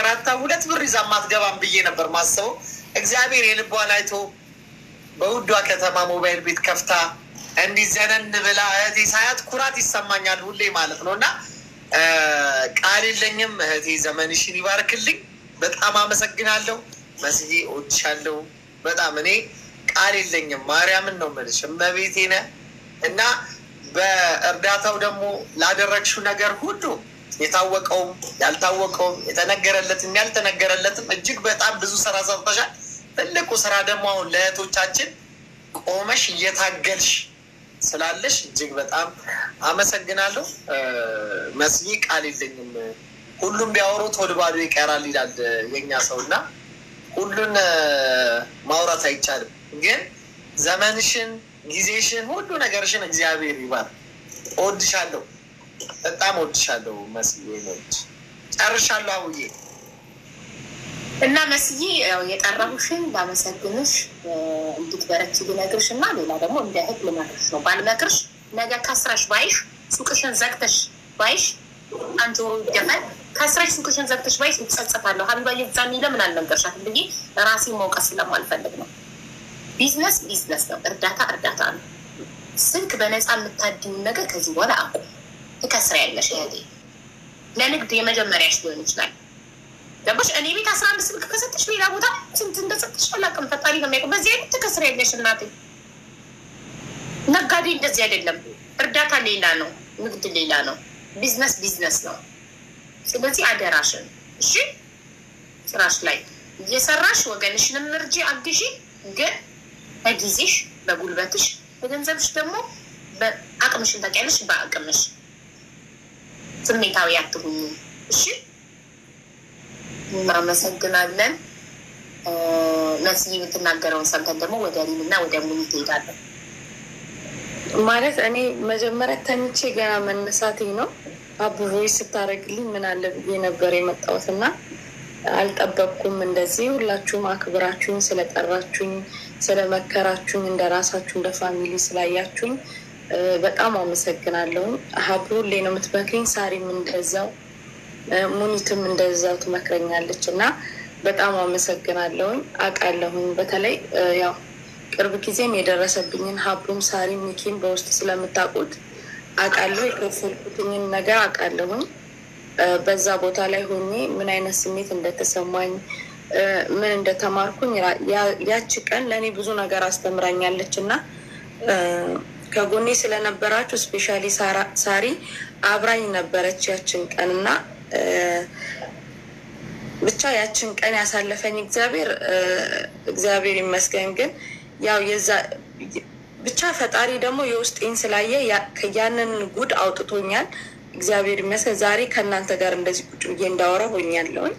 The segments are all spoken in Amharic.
ተንከራታ 2 ብር ይዛ ማትገባም ብዬ ነበር ማሰበው። እግዚአብሔር የልቧን አይቶ በውዷ ከተማ ሞባይል ቤት ከፍታ እንዲህ ዘነን ብላ እህቴ ሳያት ኩራት ይሰማኛል ሁሌ ማለት ነው። እና ቃል የለኝም እህቴ፣ ዘመንሽን ይባርክልኝ። በጣም አመሰግናለሁ መስዬ፣ እወድሻለሁ በጣም። እኔ ቃል የለኝም ማርያምን ነው የምልሽ፣ እመቤቴ ነህ። እና በእርዳታው ደግሞ ላደረግሽው ነገር ሁሉ የታወቀውም ያልታወቀውም የተነገረለትም ያልተነገረለትም እጅግ በጣም ብዙ ስራ ሰርተሻል። ትልቁ ስራ ደግሞ አሁን ለእህቶቻችን ቆመሽ እየታገልሽ ስላለሽ እጅግ በጣም አመሰግናለሁ መስዬ። ቃል የለኝም። ሁሉም ቢያወሩት ሆድ ባዶ ይቀራል ይላል የኛ ሰው እና ሁሉን ማውራት አይቻልም። ግን ዘመንሽን፣ ጊዜሽን፣ ሁሉ ነገርሽን እግዚአብሔር ይባርክ። እወድሻለሁ፣ በጣም እወድሻለሁ መስዬ። ጨርሻለሁ አውዬ እና መስዬ የጠራሁሽን ላመሰግንሽ እንድትበረቺ ልነግርሽ እና ሌላ ደግሞ እንደ እህት ልመክርሽ ነው። ባልመክርሽ ነገ ከስረሽ ባይሽ ሱቅሽን ዘግተሽ ባይሽ አንቺ ይደፋል ከስረሽ ሱቅሽን ዘግተሽ ባይሽ እጸጸታለሁ። ሀቢባ የዛኔ ለምን አልነገርሻትም ብዬ ራሴ መውቀስ ስለማልፈልግ ነው። ቢዝነስ ቢዝነስ ነው፣ እርዳታ እርዳታ ነው። ስልክ በነፃ የምታድኙን ነገር ከዚህ በኋላ አቁም። ትከስሪያለሽ እህቴ። ለንግድ የመጀመሪያሽ ሊሆን ይችላል ገባሽ? እኔ ቤት 15 ብር ከሰጥሽ ሌላ ቦታ ስንት እንደሰጥሽ አላውቅም። ፈጣሪ ነው የሚያውቀው። በዚህ አይነት ትከስሪያለሽ እናቴ። ነጋዴ እንደዚህ አይደለም። እርዳታ ሌላ ነው፣ ንግድ ሌላ ነው፣ ቢዝነስ ቢዝነስ ነው። ስለዚህ አደራሽን እሺ፣ ስራሽ ላይ እየሰራሽ ወገንሽንም እርጂ፣ አግዢ። ግን በጊዜሽ፣ በጉልበትሽ፣ በገንዘብሽ ደግሞ በአቅምሽን ታውቂያለሽ። በአቅምሽ ስሜታዊ አትሁኚ እሺ። እናመሰግናለን። መስዬ የምትናገረውን ሰምተን ደግሞ ወደ ሪምና ወደ ሙሉ ትሄዳለን። ማለት እኔ መጀመሪያ ተኝቼ ገና መነሳቴ ነው። አቡ ቮይስ ስታደርግልኝ ምን አለ ብዬ ነበር የመጣሁት እና አልጠበቅኩም። እንደዚህ ሁላችሁም አክብራችሁኝ ስለጠራችሁኝ፣ ስለመከራችሁኝ፣ እንደ ራሳችሁ እንደ ፋሚሊ ስላያችሁኝ በጣም አመሰግናለሁ። ሀቡ ሁሌ ነው የምትመክሪኝ፣ ሳሪም እንደዛው፣ ሙኒትም እንደዛው ትመክረኛለች እና በጣም አመሰግናለሁኝ። አውቃለሁኝ በተለይ ያው ቅርብ ጊዜም የደረሰብኝን ሀቡም ሳሪም ሚኪም በውስጥ ስለምታውቁት አውቃለሁ። የከፈልኩትኝን ነገር አውቃለሁኝ። በዛ ቦታ ላይ ሆኜ ምን አይነት ስሜት እንደተሰማኝ ምን እንደተማርኩኝ ያቺ ቀን ለእኔ ብዙ ነገር አስተምራኛለች እና ከጎኔ ስለነበራችሁ ስፔሻሊ ሳሪ አብራኝ ነበረች ያችን ቀን እና ብቻ ያችን ቀን ያሳለፈኝ እግዚአብሔር ይመስገን። ግን ያው የዛ ብቻ ፈጣሪ ደግሞ የውስጤን ስላየ ያንን ጉድ አውጥቶኛል። እግዚአብሔር ይመስገን። ዛሬ ከእናንተ ጋር እንደዚህ ቁጭ ብዬ እንዳወራ ሆኛለሁኝ።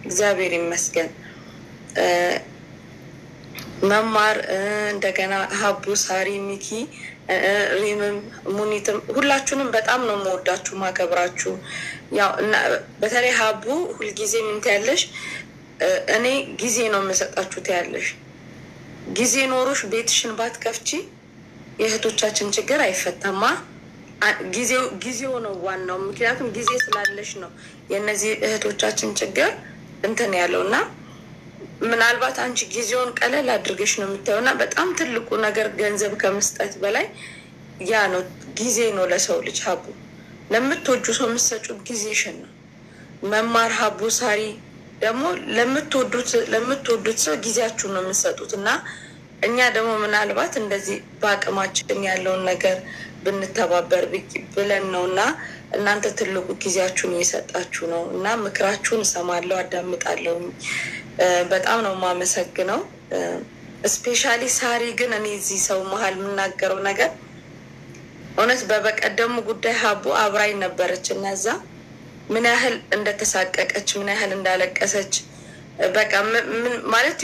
እግዚአብሔር ይመስገን። መማር እንደገና ሀቡ፣ ሳሪ፣ ሚኪ፣ ሪምም ሙኒትም ሁላችሁንም በጣም ነው የምወዳችሁ ማከብራችሁ። ያው እና በተለይ ሀቡ ሁልጊዜ ምን ትያለሽ? እኔ ጊዜ ነው የምሰጣችሁ ትያለሽ። ጊዜ ኖሮሽ ቤትሽን ባትከፍቺ የእህቶቻችን ችግር አይፈታማ። ጊዜው ነው ዋናው። ምክንያቱም ጊዜ ስላለሽ ነው የእነዚህ እህቶቻችን ችግር እንትን ያለው እና ምናልባት አንቺ ጊዜውን ቀለል አድርገሽ ነው የምታየው እና በጣም ትልቁ ነገር ገንዘብ ከመስጠት በላይ ያ ነው፣ ጊዜ ነው ለሰው ልጅ። ሀቡ ለምትወጁ ሰው የምትሰጩት ጊዜሽን ነው። መማር ሀቡ፣ ሳሪ ደግሞ ለምትወዱት ሰው ጊዜያችሁን ነው የምትሰጡት እና እኛ ደግሞ ምናልባት እንደዚህ በአቅማችን ያለውን ነገር ብንተባበር ብለን ነው እና እናንተ ትልቁ ጊዜያችሁን እየሰጣችሁ ነው እና ምክራችሁን እሰማለሁ፣ አዳምጣለሁ። በጣም ነው የማመሰግነው። ስፔሻሊ ሳሪ ግን እኔ እዚህ ሰው መሀል የምናገረው ነገር እውነት በበቀደሙ ጉዳይ ሀቡ አብራኝ ነበረች እና እዛ ምን ያህል እንደተሳቀቀች ምን ያህል እንዳለቀሰች በቃ ማለት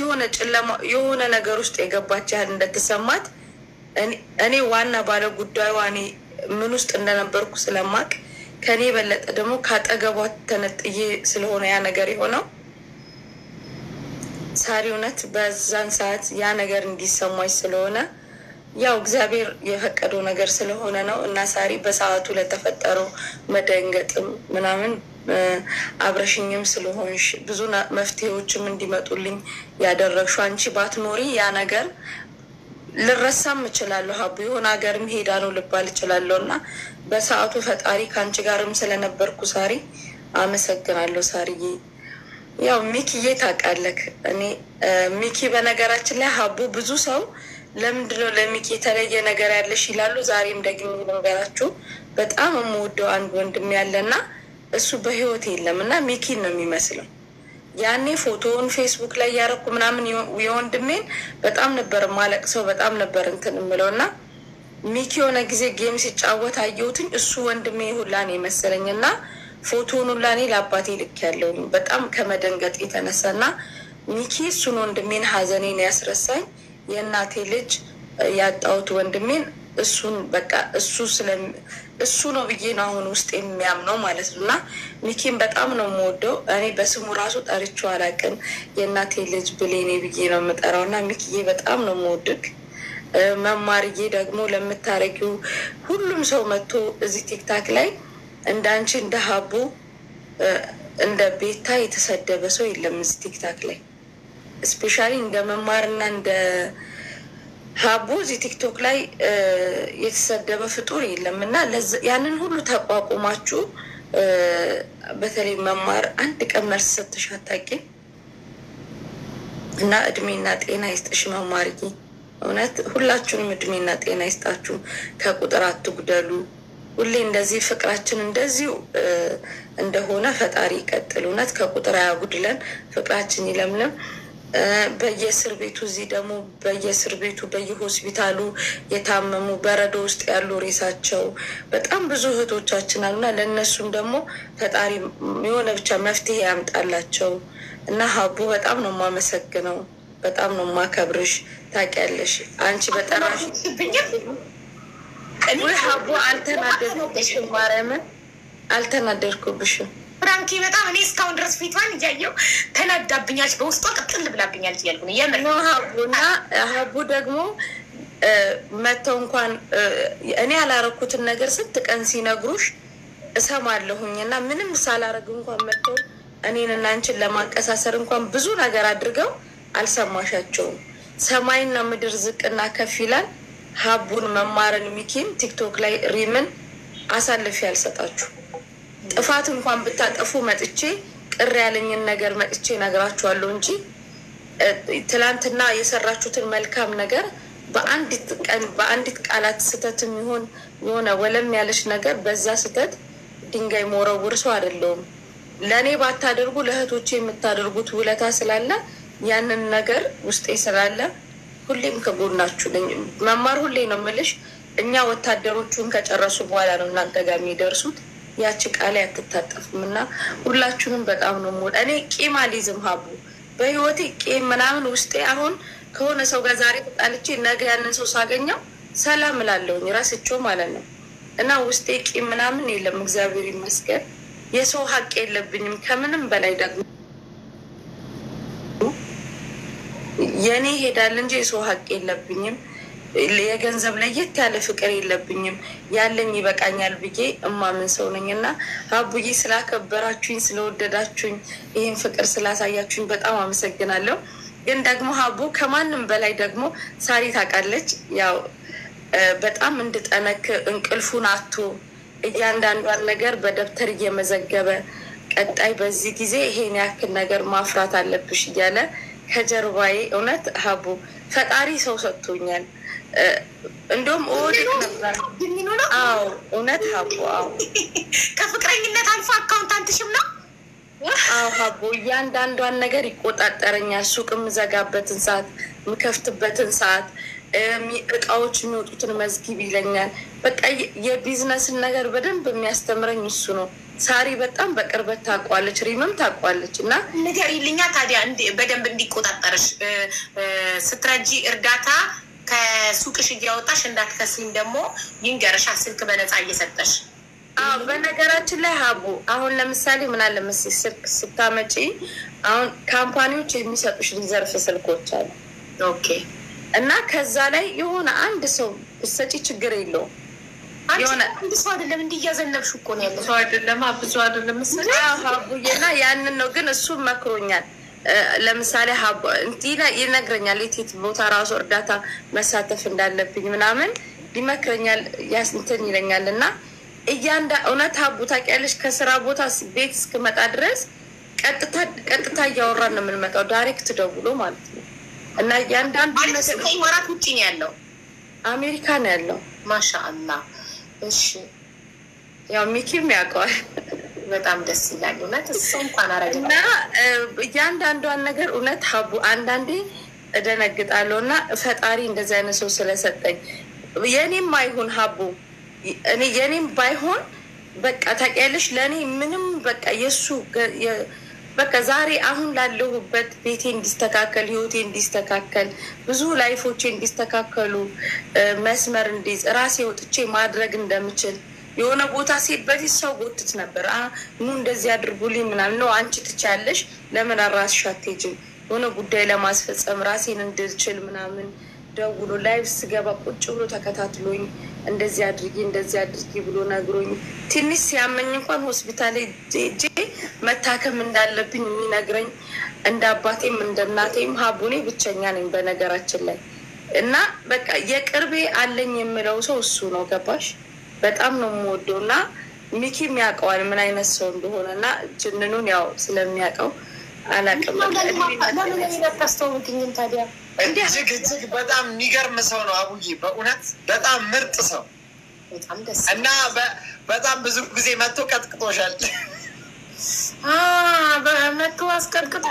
የሆነ ነገር ውስጥ የገባች ያህል እንደተሰማት እኔ ዋና ባለ ጉዳዩ እኔ ምን ውስጥ እንደነበርኩ ስለማቅ ከኔ በለጠ ደግሞ ካጠገቧ ተነጥዬ ስለሆነ ያ ነገር የሆነው ሳሪ እውነት በዛን ሰዓት ያ ነገር እንዲሰማኝ ስለሆነ ያው እግዚአብሔር የፈቀደው ነገር ስለሆነ ነው እና ሳሪ በሰዓቱ ለተፈጠረው መደንገጥም ምናምን አብረሽኝም ስለሆንሽ ብዙ መፍትሄዎችም እንዲመጡልኝ ያደረግሽው አንቺ ባትኖሪ ያ ነገር ልረሳም እችላለሁ። ሀቡ የሆነ ሀገርም ሄዳ ነው ልባል እችላለሁ እና በሰዓቱ ፈጣሪ ከአንቺ ጋርም ስለነበርኩ ሳሪ አመሰግናለሁ። ሳርዬ ያው ሚኪዬ ታውቃለህ፣ እኔ ሚኪ በነገራችን ላይ ሀቡ ብዙ ሰው ለምንድነው ለሚኪ የተለየ ነገር ያለሽ ይላሉ። ዛሬም ደግሞ ነገራችሁ በጣም የምወደው አንድ ወንድም ያለና እሱ በህይወት የለም እና ሚኪን ነው የሚመስለው። ያኔ ፎቶውን ፌስቡክ ላይ ያረኩ ምናምን የወንድሜን በጣም ነበር ማለቅ ሰው በጣም ነበር እንትን የምለው እና ሚኪ የሆነ ጊዜ ጌም ሲጫወት አየሁትኝ። እሱ ወንድሜ ሁላኔ መሰለኝ እና ፎቶውን ሁላኔ ለአባቴ ልክ ያለውኝ በጣም ከመደንገጥ የተነሳና ሚኪ እሱን ወንድሜን ሀዘኔን ያስረሳኝ የእናቴ ልጅ ያጣሁት ወንድሜን እሱን በቃ እሱ ነው ብዬ ነው አሁን ውስጥ የሚያምነው ማለት ነው። እና ሚኪን በጣም ነው የምወደው። እኔ በስሙ ራሱ ጠርቼው አላውቅም። የእናቴ ልጅ ብሌኔ ብዬ ነው የምጠራው። እና ሚኪዬ በጣም ነው የምወድግ። መማርዬ ደግሞ ለምታረጊው ሁሉም ሰው መጥቶ እዚህ ቲክታክ ላይ እንደ አንቺ እንደ ሀቡ እንደ ቤታ የተሰደበ ሰው የለም እዚህ ቲክታክ ላይ እስፔሻሊ እንደ መማርና እንደ ሀቡ እዚህ ቲክቶክ ላይ የተሰደበ ፍጡር የለም እና ያንን ሁሉ ተቋቁማችሁ በተለይ መማር አንድ ቀን መልስ ሰጥተሽ አታውቂም እና እድሜና ጤና ይስጥሽ መማርዬ። እውነት ሁላችሁንም እድሜና ጤና ይስጣችሁ። ከቁጥር አትጉደሉ። ሁሌ እንደዚህ ፍቅራችን እንደዚሁ እንደሆነ ፈጣሪ ይቀጥል። እውነት ከቁጥር አያጉድለን። ፍቅራችን ይለምልም። በየእስር ቤቱ እዚህ ደግሞ በየእስር ቤቱ በየሆስፒታሉ የታመሙ በረዶ ውስጥ ያሉ ሬሳቸው በጣም ብዙ እህቶቻችን አሉና ለእነሱም ደግሞ ፈጣሪ የሆነ ብቻ መፍትሄ ያምጣላቸው እና ሀቡ በጣም ነው የማመሰግነው። በጣም ነው የማከብርሽ። ታውቂያለሽ አንቺ በጠራሽ ወይ ሀቡ አልተናደድኩብሽም። ማርያምን አልተናደድኩብሽም። ፍራንኪ በጣም እኔ እስካሁን ድረስ ፊቷን እያየው ተናዳብኛለች፣ በውስጧ ቅጥል ብላብኛለች እያልኩ ነው የምር ነው ሀቡና ሀቡ ደግሞ መተው እንኳን እኔ ያላረኩትን ነገር ስንት ቀን ሲነግሩሽ እሰማለሁኝ እና ምንም ሳላረግ እንኳን መተው እኔንና አንቺን ለማቀሳሰር እንኳን ብዙ ነገር አድርገው አልሰማሻቸውም። ሰማይና ምድር ዝቅና ከፍ ይላል። ሀቡን መማርን ሚኪን ቲክቶክ ላይ ሪምን አሳልፌ ያልሰጣችሁ ጥፋት እንኳን ብታጠፉ መጥቼ ቅር ያለኝን ነገር መጥቼ ነግራችኋለሁ እንጂ ትላንትና የሰራችሁትን መልካም ነገር በአንዲት ቀን በአንዲት ቃላት ስተትም ይሆን የሆነ ወለም ያለች ነገር በዛ ስተት ድንጋይ መወረውር ሰው አይደለሁም። ለእኔ ባታደርጉ ለእህቶቼ የምታደርጉት ውለታ ስላለ ያንን ነገር ውስጤ ስላለ ሁሌም ከጎናችሁ ነኝ። መማር ሁሌ ነው የምልሽ። እኛ ወታደሮቹን ከጨረሱ በኋላ ነው እናንተ ጋር የሚደርሱት። ያቺ ቃል አትታጠፍም እና ሁላችሁንም በጣም ነው የምወድ። እኔ ቂም አልይዝም ሀቡ በህይወቴ ቂም ምናምን ውስጤ አሁን ከሆነ ሰው ጋር ዛሬ ተጣልቼ ነገ ያንን ሰው ሳገኘው ሰላም እላለሁኝ ራስቸው ማለት ነው እና ውስጤ ቂም ምናምን የለም። እግዚአብሔር ይመስገን። የሰው ሀቅ የለብኝም። ከምንም በላይ ደግሞ የኔ ሄዳል እንጂ የሰው ሀቅ የለብኝም። የገንዘብ ለየት ያለ ፍቅር የለብኝም። ያለኝ ይበቃኛል ብዬ እማምን ሰው ነኝ እና ሀቡዬ ስላከበራችሁኝ ስለወደዳችሁኝ ይህን ፍቅር ስላሳያችሁኝ በጣም አመሰግናለሁ። ግን ደግሞ ሀቡ ከማንም በላይ ደግሞ ሳሪ ታውቃለች። ያው በጣም እንድጠነክ እንቅልፉን አቶ እያንዳንዷን ነገር በደብተር እየመዘገበ ቀጣይ በዚህ ጊዜ ይሄን ያክል ነገር ማፍራት አለብሽ እያለ ከጀርባዬ እውነት ሀቡ ፈጣሪ ሰው ሰጥቶኛል። እንደውም ኦዲት ነበር። አዎ እውነት ሀቡ አዎ ከፍቅረኝነት አልፎ አካውንታንትሽም ነው። አዎ ሀቡ እያንዳንዷን ነገር ይቆጣጠረኛል። ሱቅ የምዘጋበትን ሰዓት፣ የምከፍትበትን ሰዓት፣ እቃዎች የሚወጡትን መዝጊብ ይለኛል። በቃ የቢዝነስን ነገር በደንብ የሚያስተምረኝ እሱ ነው። ሳሪ በጣም በቅርበት ታውቋለች፣ ሪምም ታውቋለች። እና ንገሪልኛ ታዲያ በደንብ እንዲቆጣጠርሽ ስትረጂ እርዳታ ከሱቅሽ እያወጣሽ እንዳትከስሪም ደግሞ ይንገርሻ ስልክ በነፃ እየሰጠሽ። በነገራችን ላይ ሀቡ አሁን ለምሳሌ ምን አለ መሰለሽ ስልክ ስታመጪ አሁን ካምፓኒዎች የሚሰጡሽ ሪዘርቭ ስልኮች አሉ። ኦኬ። እና ከዛ ላይ የሆነ አንድ ሰው ብትሰጪ ችግር የለውም። የሆነ አንድ ሰው አይደለም እንዲያዘነብሽ እኮ ነው ያለው ሰው አይደለም ብዙ አይደለም መሰለኝ ሀቡዬና ያንን ነው ግን እሱ መክሮኛል ለምሳሌ ሀቡ እንትና ይነግረኛል የት ቦታ ራሱ እርዳታ መሳተፍ እንዳለብኝ ምናምን ይመክረኛል ያስንተኝ ይለኛል እና እውነት ሀቡ ታውቂያለሽ ከስራ ቦታ ቤት እስክመጣ ድረስ ቀጥታ እያወራን ነው የምንመጣው ዳይሬክት ደውሎ ማለት ነው እና እያንዳንዱ ነገር ወራት ውጪ ነው ያለው አሜሪካ ነው ያለው ማሻአላህ እሺ ያው ሚኪም ያውቀዋል በጣም ደስ ይላል እውነት እሱ እንኳን አረጋግና እያንዳንዷን ነገር እውነት ሀቡ አንዳንዴ እደነግጣለሁ እና ፈጣሪ እንደዚህ አይነት ሰው ስለሰጠኝ የኔም አይሆን ሀቡ እኔ የኔም ባይሆን በቃ ታውቂያለሽ ለእኔ ምንም በቃ የእሱ በቃ ዛሬ አሁን ላለሁበት ቤቴ እንዲስተካከል ህይወቴ እንዲስተካከል ብዙ ላይፎቼ እንዲስተካከሉ መስመር እንዲይዝ ራሴ ወጥቼ ማድረግ እንደምችል የሆነ ቦታ ሴት በፊት ሰው ጎትት ነበር ኑ እንደዚህ አድርጉልኝ ምናምን ነው አንቺ ትቻለሽ ለምን ራስሽ አትሄጂም የሆነ ጉዳይ ለማስፈጸም ራሴን እንድችል ምናምን ደውሎ ላይቭ ስገባ ቁጭ ብሎ ተከታትሎኝ እንደዚህ አድርጊ ብሎ ነግሮኝ ትንሽ ሲያመኝ እንኳን ሆስፒታል ሄጄ መታከም እንዳለብኝ የሚነግረኝ እንደ አባቴም እንደ እናቴም ሀቡኔ ብቸኛ ነኝ በነገራችን ላይ እና በቃ የቅርቤ አለኝ የምለው ሰው እሱ ነው ገባሽ በጣም ነው የምወደው እና ሚኪም ያውቀዋል ምን አይነት ሰው እንደሆነ እና ጅንኑን ያው ስለሚያውቀው አላውቅም ለምን ታስተውልኝም ታዲያ እጅግ በጣም የሚገርም ሰው ነው አቡዬ በእውነት በጣም ምርጥ ሰው በጣም ደስ እና በጣም ብዙ ጊዜ መጥቶ ቀጥቅጦሻል በመጥቶ አስቀጥቅጦ